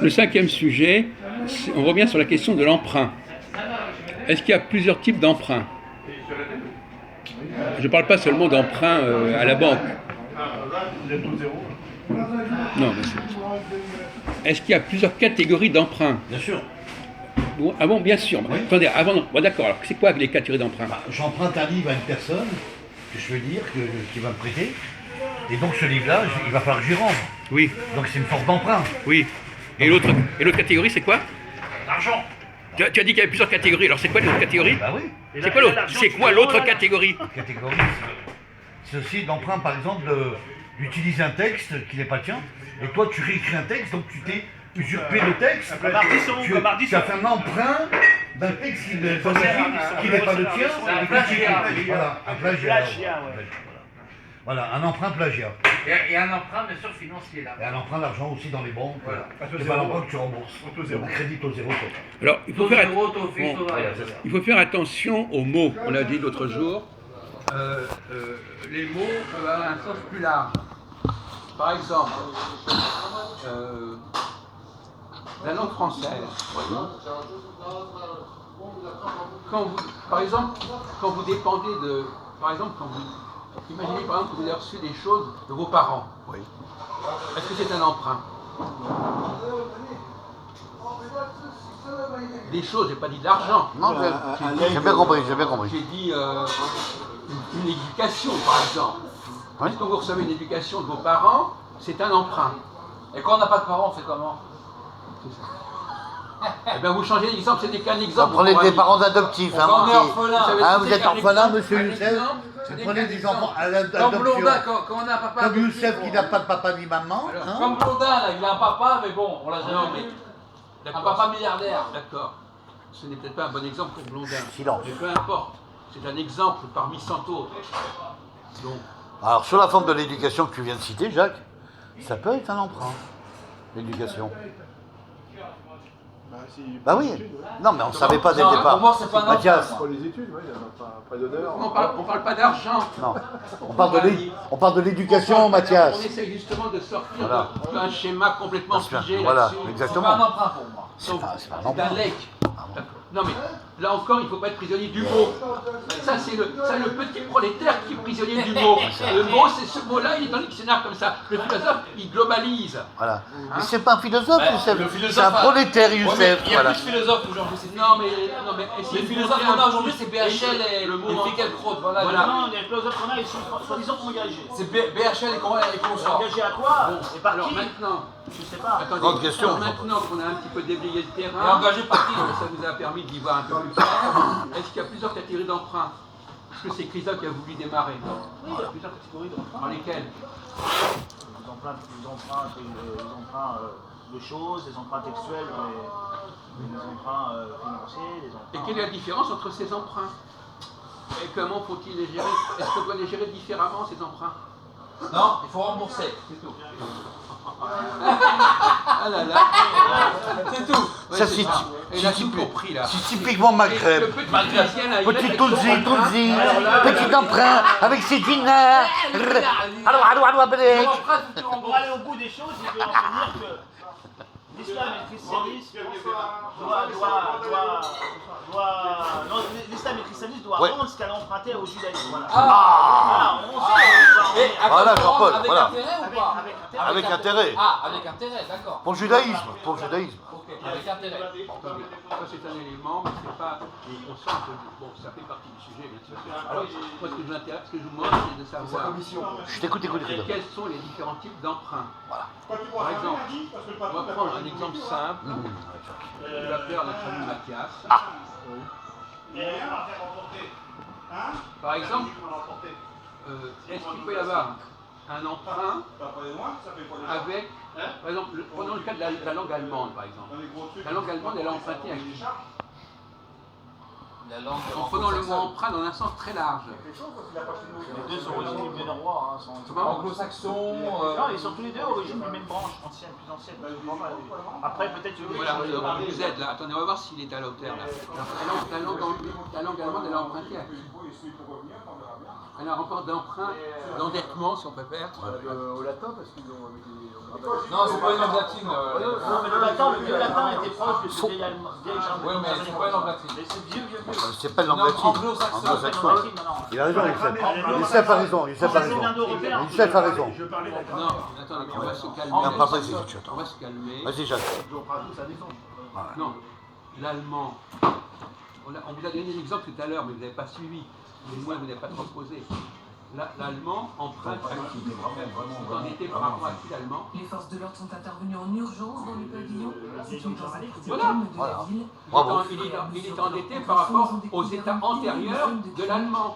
Le cinquième sujet, on revient sur la question de l'emprunt. Est-ce qu'il y a plusieurs types d'emprunts? Je ne parle pas seulement d'emprunt à la banque. Non, est-ce qu'il y a plusieurs catégories d'emprunts? Bien sûr. Ah bon, bien sûr. Oui. Attendez, avant, bon, d'accord, alors c'est quoi les catégories d'emprunts? J'emprunte un livre à une personne que je veux dire, qui va me prêter. Et donc ce livre-là, il va falloir que j'y rende. Oui. Donc c'est une forme d'emprunt. Oui. Et l'autre catégorie, c'est quoi? L'argent. Tu as dit qu'il y avait plusieurs catégories. Alors c'est quoi l'autre catégorie? Bah oui. C'est quoi l'autre catégorie? Catégorie, c'est aussi l'emprunt, par exemple, d'utiliser un texte qui n'est pas le tien. Et toi, tu réécris un texte, donc tu t'es usurpé le texte. Tu as fait un emprunt d'un texte qui n'est pas le tien. Un plagiat. Voilà, un plagiat. Voilà, un emprunt plagiat. Et un emprunt, bien sûr, financier là. Et un emprunt d'argent aussi dans les banques. Voilà. C'est pas l'emprunt que tu rembourses. Un crédit au zéro. Alors, il faut faire, Voilà, il faut faire attention aux mots. On l'a dit l'autre jour. Les mots peuvent avoir un sens plus large. Par exemple, la langue française. Par exemple, quand vous dépendez de... Par exemple, imaginez par exemple que vous avez reçu des choses de vos parents. Oui. Est-ce que c'est un emprunt? Des choses, j'ai pas dit de l'argent. Non, j'ai bien compris, J'ai dit une éducation, par exemple. Oui. Est-ce que vous recevez une éducation de vos parents? C'est un emprunt. Et quand on n'a pas de parents, on fait comment? Eh bien, vous changez d'exemple, c'était qu'un exemple. Vous prenez des parents adoptifs. Quand on est orphelin. Vous êtes orphelin, monsieur Youssef? Vous prenez des enfants à l'adoption. Comme Blondin, quand on a un papa. Comme Youssef qui n'a pas de papa ni maman. Comme Blondin, là, il a un papa, mais bon, on l'a jamais vu. Un papa milliardaire. D'accord. Ce n'est peut-être pas un bon exemple pour Blondin. Silence. Mais peu importe. C'est un exemple parmi 100 autres. Donc, Alors, sur la forme de l'éducation que tu viens de citer, Jacques, ça peut être un emprunt, l'éducation. Bah oui. Non, mais on ne savait pas dès le départ. Pour moi, c'est pas un Mathias. Pour les études, oui, il n'y a pas d'honneur. on parle pas d'argent. Non. On parle de l'éducation, On Mathias. essaie justement de sortir Voilà. d'un schéma complètement figé Voilà, là-dessus. C'est pas un exactement. emprunt pour moi. Donc, C'est pas un c'est emprunt. un legs. Non mais là encore, il ne faut pas être prisonnier du mot. Ça, c'est le petit prolétaire qui est prisonnier du mot. Le mot, c'est ce mot-là, il est dans le dictionnaire comme ça. Le philosophe, il globalise. Voilà. Mais c'est pas un philosophe, Ouais, Youssef. le philosophe C'est un a- prolétaire, Ouais, mais Youssef. il y a Voilà. plus de philosophes aujourd'hui. Non mais essayez Les de philosophes montrer qu'on a un aujourd'hui, peu- c'est BHL et le mot et Finkielkraut. Voilà. Voilà. Non, les philosophes qu'on a, ils sont soi-disant engagés. C'est BHL et consorts. Engagés à quoi? Et par Alors qui? maintenant, Je sais pas. attendez, Grande question, alors ça. maintenant qu'on a un petit peu déblayé le terrain, Et engagé par qui? ça nous a permis d'y voir un peu plus clair. Est-ce qu'il y a plusieurs catégories d'emprunts? Est-ce que c'est Christophe qui a voulu démarrer? Oui, il y a plusieurs catégories d'emprunts. Dans lesquelles? Les emprunts de choses, les emprunts textuels, les emprunts financiers, les emprunts... Et quelle est la différence entre ces emprunts? Et comment faut-il les gérer? Est-ce qu'on doit les gérer différemment, ces emprunts? Non, il faut rembourser. C'est tout. Ah là là. C'est tout. Ouais, Ça, c'est c'est- ça. Et là, c'est tout typique. compris, là. C'est typiquement Et Maghreb. le petit Christian, là, il Petit reste Tounzi, avec son emprunt. Tounzi, Alors là, petit emprunt avec ses dinars. Allo, Brek. Pour aller au bout des choses, il faut en venir que l'islam et le christianisme non, l'islam et le christianisme doivent Ouais. rendre ce qu'elle a emprunté au judaïsme. Voilà. Ah, Voilà, on sait. Et à Voilà, quoi Jean-Paul, avec voilà. intérêt ou pas? Avec intérêt. Ah, avec intérêt, d'accord. Pour le judaïsme, pour le judaïsme. Ok, avec intérêt. Ça, c'est un élément, mais c'est pas. On sent que. Bon, ça fait partie du sujet, bien sûr. Alors, moi, ce que je m'intéresse, ce que je vous demande, c'est de savoir Je t'écoute. quels sont les différents types d'emprunts. Par exemple, on va prendre un exemple simple. Tu vas faire notre ami Mathias. Par exemple, est-ce qu'il peut y avoir un emprunt avec, par exemple, prenons le cas de la langue allemande, par exemple. La langue allemande, elle a emprunté à qui? La langue. En prenant le mot emprunt dans un sens très large. Les deux sont origines du même endroit. Anglo-saxon. Non, ils sont tous les deux origines d'une même branche ancienne, plus ancienne. Après, peut-être que Voilà, vous êtes là. Attendez, on va voir s'il est à la hauteur là. La langue allemande, elle a emprunté à qui? Alors encore d'emprunt, d'endettement si on préfère. Au latin, parce qu'ils ont. Non, c'est pas une langue latine. Non, mais le vieux latin était proche de ce vieil allemand. Oui, mais c'est pas une langue latine. Mais c'est vieux. C'est pas une langue Non, latine. anglo-saxon. Anglo-saxon. Il a raison, Youssef a raison. Youssef a raison. Youssef a raison. Non, attendez, on va se calmer. Non, pas précis, tu On attends. va se calmer. Vas-y, Jacques. Non, l'allemand. On vous a donné l'exemple tout à l'heure, mais vous n'avez pas suivi. Mais moi, vous n'avez pas transposé. L'allemand emprunte activement. Vous en étiez par rapport à qui l'allemand? Les forces de l'ordre sont intervenues en urgence dans le pavillon, situé dans un quartier Voilà. calme de la ville. Il est endetté par rapport aux états antérieurs de l'allemand.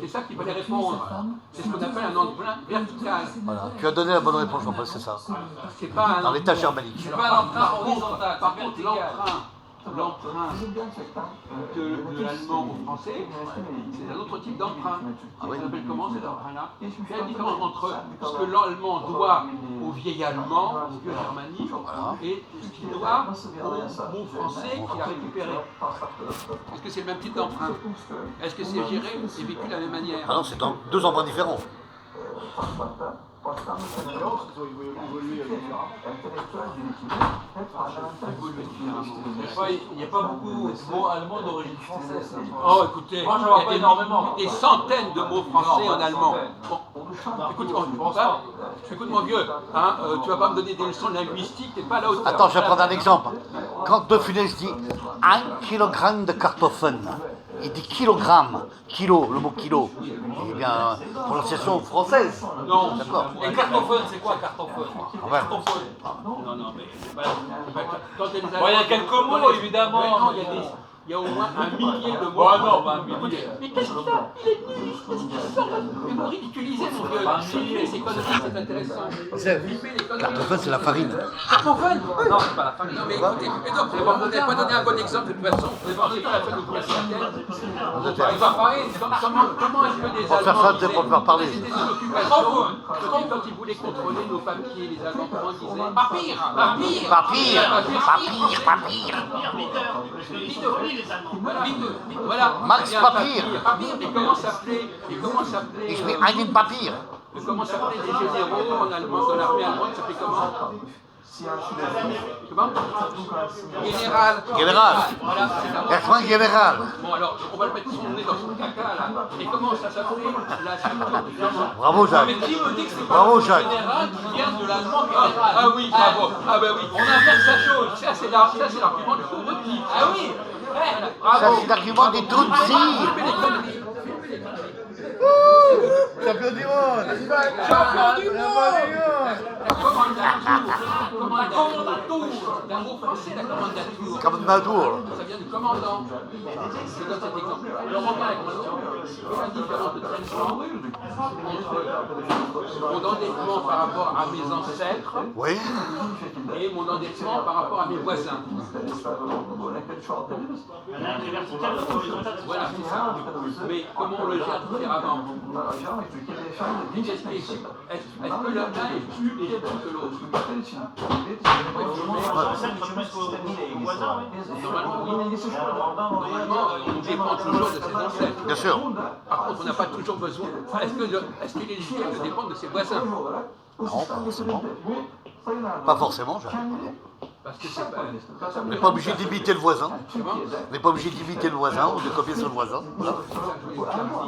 C'est ça qu'il fallait répondre. C'est ce qu'on appelle un emprunt vertical. Voilà. Tu as donné la bonne réponse, Jean-Paul, c'est ça. C'est pas un Dans l'état germanique. C'est pas un emprunt horizontal, Par c'est contre, vertical. l'emprunt de l'allemand au français, c'est un autre type d'emprunt. Ça s'appelle comment cet emprunt-là? Quelle est la différence entre ce que l'allemand doit au vieil allemand, au vieux germanique, et ce qu'il doit au mot français qu'il a récupéré? Est-ce que c'est le même type d'emprunt? Est-ce que c'est géré et vécu de la même manière? Ah non, c'est deux emprunts différents. Ils ont évolué différemment. Il n'y a pas beaucoup de mots allemands d'origine française. Oh, écoutez, Moi, j'en vois il pas y a énormément. des centaines de mots français Non, en pas allemand. des Bon, écoute mon vieux, hein, tu vas pas me donner des leçons de linguistique, t'es pas à la hauteur. Attends, je vais prendre un exemple. Quand De Funès dit 1 kilogramme de Kartoffeln, il dit kilogramme, kilo, le mot kilo. Eh bien, prononciation française. Non, D'accord. Et cartophone, c'est quoi cartophone? Enfin, non, mais c'est pas. Quand il y a des Bon, il y a quelques mots, Allemands, évidemment. mais non, il y a au moins un millier de mots. Bon, non, pas un millier. Écoutez, mais qu'est-ce qu'il a? Il est nul, qu'est-ce qu'il sort? Mais vous ridiculisez mon vieux. Filmez ces conneries, c'est intéressant. Filmez les conneries. Kartoffeln, c'est la farine. Cartophone? Non, c'est pas la famille. Non mais écoutez, mais donc, vous n'avez pas donné un bon exemple de toute façon. Vous n'avez pas la peine de vous casser la tête. Il va parler. Comment est-ce que les Pour faire Allemands ça, disaient, pour le faire parler. c'était des occupations, quand ils voulaient contrôler nos papiers, les Allemands, comment ils disaient? Papir, papir, Papir, papir, papir. Les Allemands. Voilà. Max Bien, Papir. Papir, mais comment s'appelait? Ich bin einen Papier. Comment s'appelaient les généraux en allemand, dans l'armée allemande, ça s'appelait comment? Comment? Général. Général. Voilà, c'est ça. Erstmal Général. Bon alors, on va le mettre son nez dans son caca là. Et comment ça s'appelait la structure du Germain? Bravo, Jacques. Mais qui me dit que c'est pas Bravo, le Jacques. général qui vient de l'allemand général? Ah oui, bravo. Ah ben oui, on inverse la chose. Ça c'est l'argument du pauvreté. Ah oui. Ça, c'est l'argument des Tutsis. Champion du monde. Champion du monde. La commandature. D'un mot français, la commandature. Commandature. Ça vient du commandant. Je donne cet exemple. Le roman est conscient. Il y a une différence de traitement entre mon endettement par rapport à mes ancêtres Oui. et mon endettement par rapport à mes voisins. Voilà, c'est ça. Mais comment on le gère différemment? Est-ce que l'un est plus léger que l'autre? Ça, tu penses aux voisins, oui. Normalement, oui. Normalement, on dépend toujours de ses ancêtres. Bien sûr. Par contre, on n'a pas toujours besoin. Est-ce qu'il est légitime de dépendre de ses voisins? Non, pas forcément. Pas forcément, Jacques. Parce que c'est pas. On n'est pas obligé d'imiter le voisin. Comment? On n'est pas obligé d'imiter le voisin ou de copier son voisin. Voilà.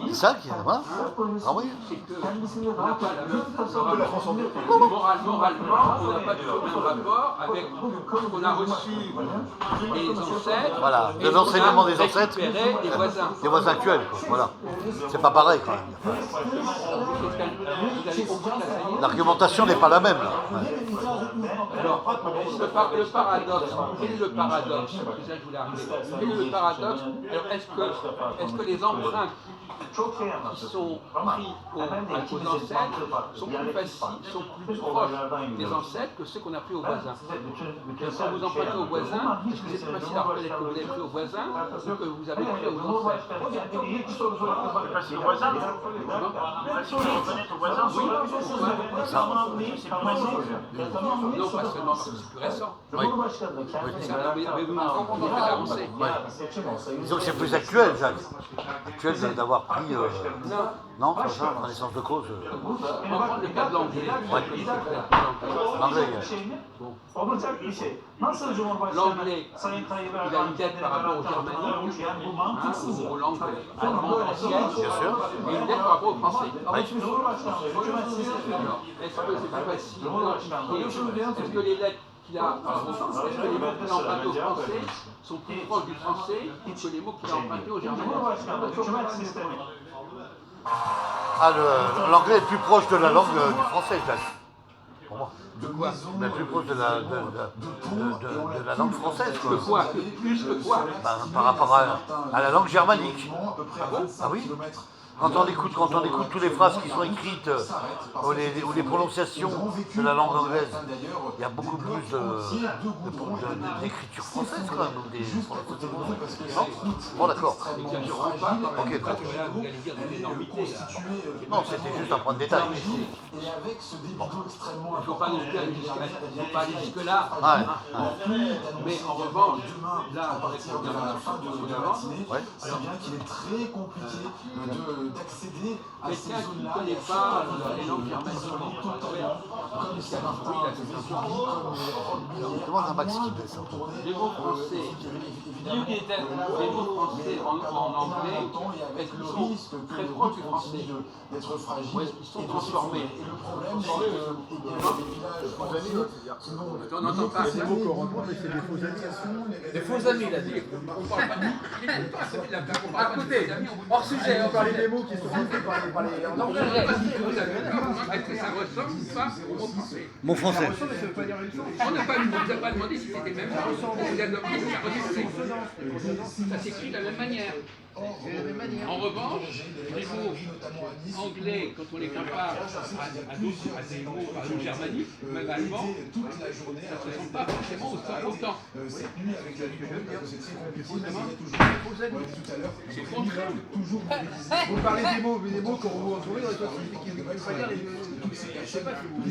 C'est ça qui est. Voilà. Ah oui. C'est que on n'a pas moralement, on n'a pas toujours le même rapport avec ce qu'on a reçu des ancêtres. Voilà, et de l'enseignement des ancêtres. récupéré des voisins. Des voisins actuels, quoi. Voilà. C'est pas pareil quand même. Vous avez compris là, ça y est. L'argumentation n'est pas la même là. Ouais. Alors, le paradoxe, quel est le paradoxe? C'est ça que je voulais arriver. Quel est le paradoxe? Alors, est-ce que les emprunts qui sont pris à nos ancêtres sont plus faciles, sont plus proches des ancêtres que ceux qu'on a pris aux voisins? Quand vous empruntez aux voisins, est-ce que c'est plus facile à reconnaître que vous avez pris aux voisins que vous avez pris aux ancêtres? C'est aux voisins. Reconnaître aux voisins. C'est plus récent. Non, pas seulement parce que c'est plus récent. Oui. Mais vous me comprenez très avancé. Disons que c'est plus actuel, Jacques. Actuel, c'est d'avoir avoir pris. Non, c'est ça, connaissance de cause. On va prendre le cas de l'anglais. L'anglais. L'anglais, il a une dette par rapport au germanique, aux langues allemandes anciennes, Bien sûr. et une dette par rapport au français. Oui. Alors, est-ce que c'est plus facile d'expliquer? Est-ce que les lettres qu'il a, est-ce que les mots qu'il a empruntés au français sont plus proches du français que les mots qu'il a empruntés au germanique? Ah, l'anglais est plus proche de la langue du français, Jacques. Pour moi. De quoi? Il est plus proche de la langue française, quoi. De quoi? Plus que quoi? Par rapport à la langue germanique. Ah oui? Quand on écoute toutes les phrases qui sont écrites ou les prononciations de la langue anglaise, il y a beaucoup plus d'écriture française quand même, donc des prononciations. Non? Bon, d'accord. Ok, d'accord. Non, c'était juste un point de détail. Bon. Il ne faut pas aller jusque-là. Mais en revanche, là, on va répondre à la fin de Ouais. C'est bien qu'il est très compliqué d'accéder à ces quelqu'un qui ne zones-là. connaît pas les langues germaniques, Demande à Max qui baisse un peu. les mots français, en anglais, est-ce qu'ils sont très proches du français ou est-ce qu'ils sont transformés? On n'entend pas. C'est des mots qu'on reprend, mais c'est des faux amis. Des faux amis, il a dit. On parle pas de. À côté, hors sujet, On parlait des mots qui sont faits par les en anglais. Est-ce que ça ressemble ou pas au mot français? Mon français. Ça veut pas dire une chose. On n'a pas, vous a pas demandé si c'était même chose. On vous a demandé si ça ressemblait. Ça s'écrit de la même manière. En revanche, les mots anglais, quand on les compare à des mots par exemple germaniques, même allemands, ça ne ressemble pas forcément autant. C'est contraire. Vous parlez des mots quand vous vous entourez, dans les choses qui ne veulent pas dire les je sais pas si vous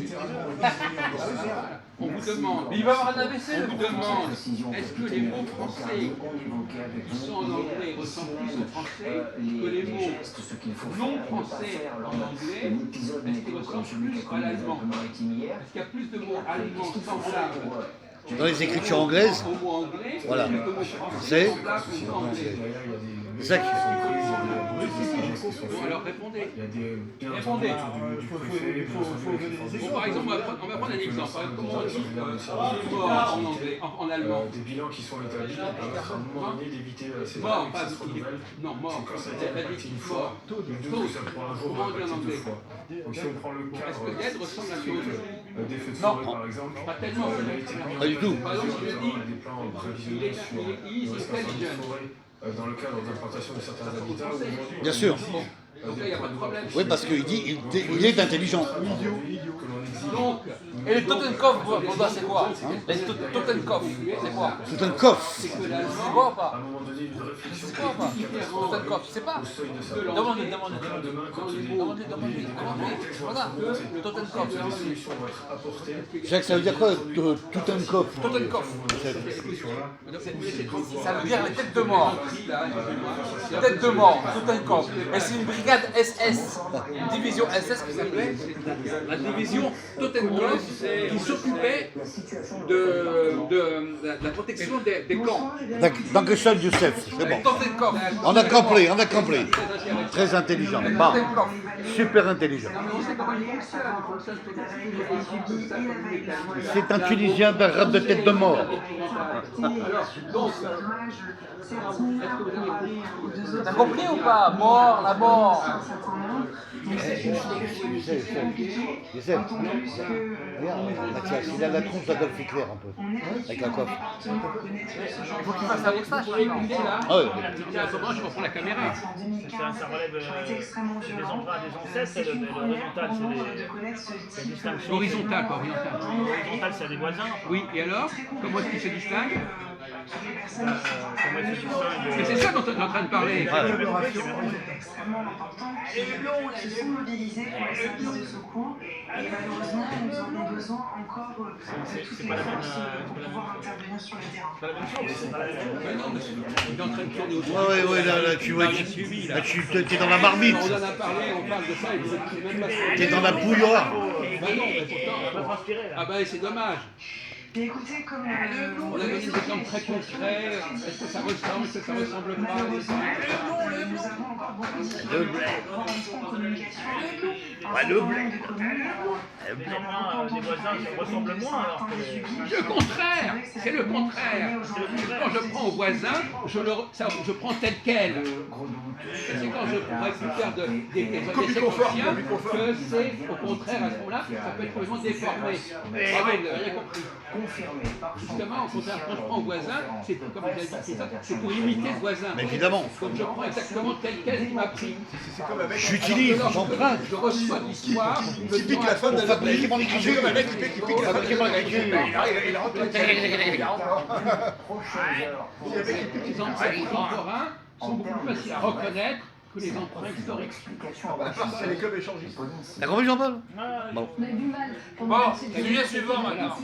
On vous demande, Il va avoir un AVC. on vous demande, est-ce que les mots français qui sont en anglais ressemblent plus au français que les mots non français en anglais? Est-ce qu'ils ressemblent plus à l'allemand? Est-ce qu'il y a plus de mots allemands semblables Dans les écritures anglaises, aux mots anglais Voilà. que les mots français C'est- semblables aux mots anglais? c'est ça qui Bon, alors répondez. Répondez. Bon, par exemple, on va prendre un exemple. Par exemple, comment on dit mort en anglais, en allemand? Des bilans qui sont établis pour permettre à un moment donné d'éviter ces Mort, qui pas se renouvellent. non, mort. Quand ça a été C'est pas impacté dit une fois, mort. le deux, ça prend un jour Comment on dit en impacté deux anglais? fois. Donc si on prend le Est-ce cadre que dead ressemble à chose? des feux de Non. forêt par exemple, Pas tellement. il a été mis Pas du tout. Par exemple, je dis, des plans il prévisionnels est sur intelligent. le restauration de forêt dans le cadre d'implantation de certains habitats. Bien sûr. Donc là, il n'y a pas de problème. Oui, parce qu'il dit il est intelligent. Donc, Et les Totenkopf, pour toi, c'est quoi? Les Totenkopf, c'est quoi? Tout un coffre. c'est que C'est l'allemand, quoi ou À pas? un moment donné, une réflexion C'est quoi ou pas? Totenkopf, tu sais pas? au seuil de sa Demande. demain, quand il est Voilà, Totenkopf. des solutions vont être apportées. Jacques, ça veut dire quoi tout un coffre? Totenkopf. c'est Ça veut dire les têtes de mort. Les têtes de mort, Totenkopf. Et c'est une brigade SS, une division SS qui s'appelait la division Totenkopf qui s'occupait de la protection des camps. Dankeschön, Youssef, c'est bon. Totenkopf. On a compris. Très intelligent. Bon. Totenkopf. Super intelligent. On sait comment il fonctionne. C'est un Tunisien d'arabe de tête de mort. Alors, donc, est-ce que vous avez pris T'as compris ou pas? Mort, la mort. Youssef, regarde, Mathias, il a la tronche d'Adolf Hitler un peu, avec un coffre. Faut qu'il fasse la moustache. Vous voulez écouter là? Ah oui. Tiens, attends, je reprends la caméra. Ça relève des emprunts des ancêtres, et le horizontal, c'est des distinctions. Horizontal, pas oriental. L'horizontal, c'est des voisins. Oui, et alors? Comment est-ce qu'il se distingue? Comment ils se distinguent Mais c'est ça dont on est en train de parler. extrêmement important. Les Blancs se sont mobilisés pour les services de secours et malheureusement nous en avons besoin encore toutes les forces pour pouvoir intervenir sur le terrain. C'est pas la même chose, c'est pas la même chose. Mais non, mais il est en train de tourner autour. Ouais, là, tu vois, t'es dans la marmite. On en a parlé, on parle de ça, et vous êtes même pas... T'es dans la bouilloire. Bah non, mais pourtant... On va transpirer là. Ah bah c'est dommage. Et écoutez, comme On a donné des exemples très concrets. Est-ce que ça ressemble, est-ce que ça ressemble pas? nous avons encore beaucoup de communication. Le blé. Plus en moins, les voisins se ressemblent moins alors que... Le contraire, c'est le contraire. Quand je prends au voisin, je prends tel quel. C'est quand je récupère des techniciens que c'est au contraire à ce moment-là, ça peut être complètement déformé. Ah oui, vous avez rien compris. Justement, au contraire, quand je prends au voisin, c'est comme vous avez dit, c'est pour imiter le voisin. Mais évidemment. Donc je prends exactement tel quel qu'il m'a pris. J'utilise, j'emprunte. Je reçois l'histoire. Il pique la femme de la Fabriquer mon écriture. C'est comme un mec qui pique la femme de l'écriture. Il rentre Les emprunts contemporains sont beaucoup plus faciles à reconnaître que les emprunts historiques. C'est les clubs échangistes. T'as compris, Jean-Paul? Ah, Bon. Bon, sujet suivant maintenant.